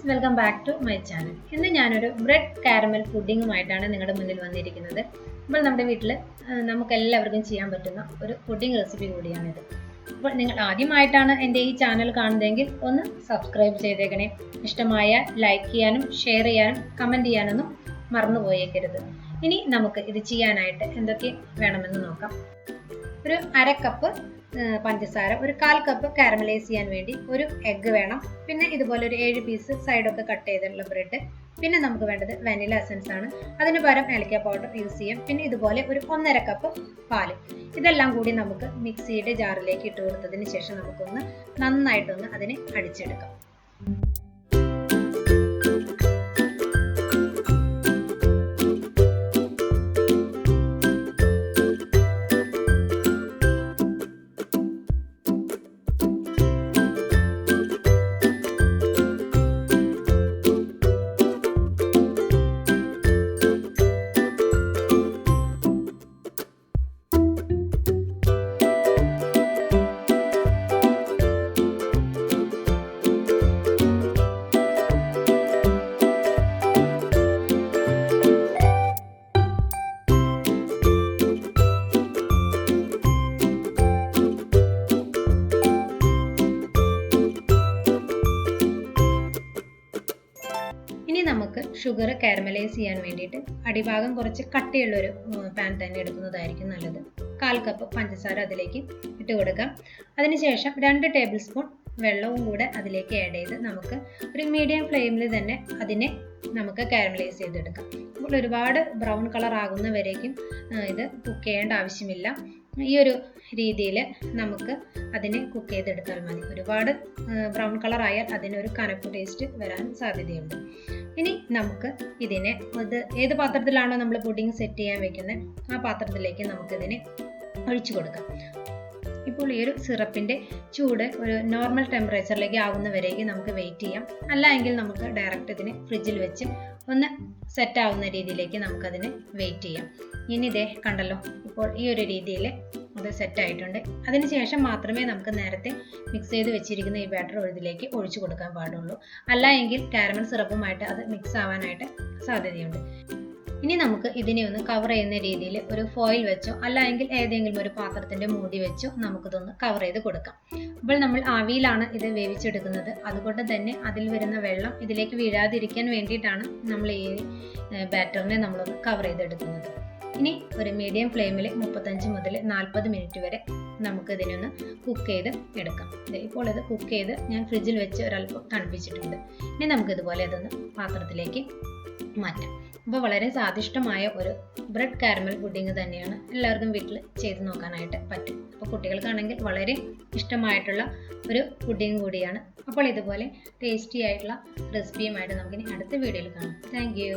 Welcome back to my channel. ഇന്ന് ഞാനൊരു bread caramel പുഡിങ്ങുമായിട്ടാണ് നിങ്ങളുടെ മുന്നിൽ വന്നിരിക്കുന്നത്. അപ്പോൾ നമ്മുടെ വീട്ടിൽ നമുക്ക് എല്ലാവർക്കും ചെയ്യാൻ പറ്റുന്ന ഒരു പുഡിംഗ് റെസിപ്പി കൂടിയാണിത്. അപ്പോൾ നിങ്ങൾ ആദ്യമായിട്ടാണ് എൻ്റെ ഈ ചാനൽ കാണുന്നതെങ്കിൽ ഒന്ന് സബ്സ്ക്രൈബ് ചെയ്തേക്കണേ. ഇഷ്ടമായ ലൈക്ക് ചെയ്യാനും ഷെയർ ചെയ്യാനും കമൻറ്റ് ചെയ്യാനൊന്നും മറന്നു പോയേക്കരുത്. ഇനി നമുക്ക് ഇത് ചെയ്യാനായിട്ട് എന്തൊക്കെ വേണമെന്ന് നോക്കാം. ഒരു അര കപ്പ് പഞ്ചസാര, ഒരു 1/4 കപ്പ് കാരമലൈസ് ചെയ്യാൻ വേണ്ടി ഒരു എഗ്ഗ് വേണം. പിന്നെ ഇതുപോലെ ഒരു 7 പീസ് സൈഡൊക്കെ കട്ട് ചെയ്തിട്ടുള്ള ബ്രെഡ്. പിന്നെ നമുക്ക് വേണ്ടത് വാനില എസൻസ് ആണ്. അതിന് പകരം ഏലക്ക പൗഡർ യൂസ് ചെയ്യാം. പിന്നെ ഇതുപോലെ ഒരു 1/2 കപ്പ് പാല്. ഇതെല്ലാം കൂടി നമുക്ക് മിക്സിയുടെ ജാറിലേക്ക് ഇട്ട് കൊടുത്തതിന് ശേഷം നമുക്കൊന്ന് നന്നായിട്ടൊന്ന് അതിനെ അടിച്ചെടുക്കാം. ഇനി നമുക്ക് ഷുഗർ കാരമലൈസ് ചെയ്യാൻ വേണ്ടിയിട്ട് അടിഭാഗം കുറച്ച് കട്ടിയുള്ളൊരു പാൻ തന്നെ എടുക്കുന്നതായിരിക്കും നല്ലത്. 1/4 കപ്പ് പഞ്ചസാര അതിലേക്ക് ഇട്ട് കൊടുക്കാം. അതിനുശേഷം 2 ടേബിൾ സ്പൂൺ വെള്ളവും കൂടെ അതിലേക്ക് ആഡ് ചെയ്ത് നമുക്ക് ഒരു മീഡിയം ഫ്ലെയിമിൽ തന്നെ അതിനെ നമുക്ക് കാരമലൈസ് ചെയ്തെടുക്കാം. അപ്പോൾ ഒരുപാട് ബ്രൗൺ കളർ ആകുന്നവരേക്കും ഇത് കുക്ക് ചെയ്യേണ്ട ആവശ്യമില്ല. ഈ ഒരു രീതിയിൽ നമുക്ക് അതിനെ കുക്ക് ചെയ്തെടുത്താൽ മതി. ഒരുപാട് ബ്രൗൺ കളർ ആയാൽ അതിനൊരു കനപ്പ് ടേസ്റ്റ് വരാൻ സാധ്യതയുണ്ട്. ഇനി നമുക്ക് ഇതിനെ ഏത് പാത്രത്തിലാണോ നമ്മൾ പുഡിംഗ് സെറ്റ് ചെയ്യാൻ വെക്കുന്നത് ആ പാത്രത്തിലേക്ക് നമുക്കിതിനെ ഒഴിച്ചു കൊടുക്കാം. ഇപ്പോൾ ഈ ഒരു സിറപ്പിൻ്റെ ചൂട് ഒരു നോർമൽ ടെമ്പറേച്ചറിലേക്ക് ആവുന്നവരേക്ക് നമുക്ക് വെയിറ്റ് ചെയ്യാം. അല്ല എങ്കിൽ നമുക്ക് ഡയറക്റ്റ് ഇതിനെ ഫ്രിഡ്ജിൽ വെച്ച് ഒന്ന് സെറ്റ് ആവുന്ന രീതിയിലേക്ക് നമുക്കതിനെ വെയിറ്റ് ചെയ്യാം. ഇനി ഇതേ കണ്ടല്ലോ, ഇപ്പോൾ ഈ ഒരു രീതിയിൽ അത് സെറ്റ് ആയിട്ടുണ്ട്. അതിനുശേഷം മാത്രമേ നമുക്ക് നേരത്തെ മിക്സ് ചെയ്ത് വെച്ചിരിക്കുന്ന ഈ ബാറ്റർ ഇതിലേക്ക് ഒഴിച്ചു കൊടുക്കാൻ പാടുള്ളൂ. അല്ല എങ്കിൽ കാരമൽ സിറപ്പുമായിട്ട് അത് മിക്സ് ആവാനായിട്ട് സാധ്യതയുണ്ട്. ഇനി നമുക്ക് ഇതിനെ ഒന്ന് കവർ ചെയ്യുന്ന രീതിയിൽ ഒരു ഫോയിൽ വെച്ചോ അല്ല എങ്കിൽ ഏതെങ്കിലും ഒരു പാത്രത്തിൻ്റെ മൂടി വെച്ചോ നമുക്കിതൊന്ന് കവർ ചെയ്ത് കൊടുക്കാം. അപ്പോൾ നമ്മൾ ആവിയിലാണ് ഇത് വേവിച്ചെടുക്കുന്നത്. അതുകൊണ്ട് തന്നെ അതിൽ വരുന്ന വെള്ളം ഇതിലേക്ക് വീഴാതിരിക്കാൻ വേണ്ടിയിട്ടാണ് നമ്മൾ ഈ ബാറ്ററിനെ നമ്മളൊന്ന് കവർ ചെയ്തെടുക്കുന്നത്. ഇനി ഒരു മീഡിയം ഫ്ലെയിമിൽ 35 മുതൽ 40 മിനിറ്റ് വരെ നമുക്ക് ഇതിനൊന്ന് കുക്ക് ചെയ്ത് എടുക്കാം. ഇപ്പോൾ ഇത് കുക്ക് ചെയ്ത് ഞാൻ ഫ്രിഡ്ജിൽ വെച്ച് ഒരല്പം തണുപ്പിച്ചിട്ടുണ്ട്. ഇനി നമുക്കിതുപോലെ ഇതൊന്ന് പാത്രത്തിലേക്ക് മാറ്റാം. അപ്പോൾ വളരെ സ്വാദിഷ്ടമായ ഒരു ബ്രെഡ് കാരമൽ പുഡിംഗ് തന്നെയാണ്. എല്ലാവർക്കും വീട്ടിൽ ചെയ്ത് നോക്കാനായിട്ട് പറ്റും. അപ്പോൾ കുട്ടികൾക്കാണെങ്കിൽ വളരെ ഇഷ്ടമായിട്ടുള്ള ഒരു പുഡിംഗ് കൂടിയാണ്. അപ്പോൾ ഇതുപോലെ ടേസ്റ്റി ആയിട്ടുള്ള റെസിപ്പിയുമായിട്ട് നമുക്കിനി അടുത്ത വീഡിയോയിൽ കാണാം. Thank you.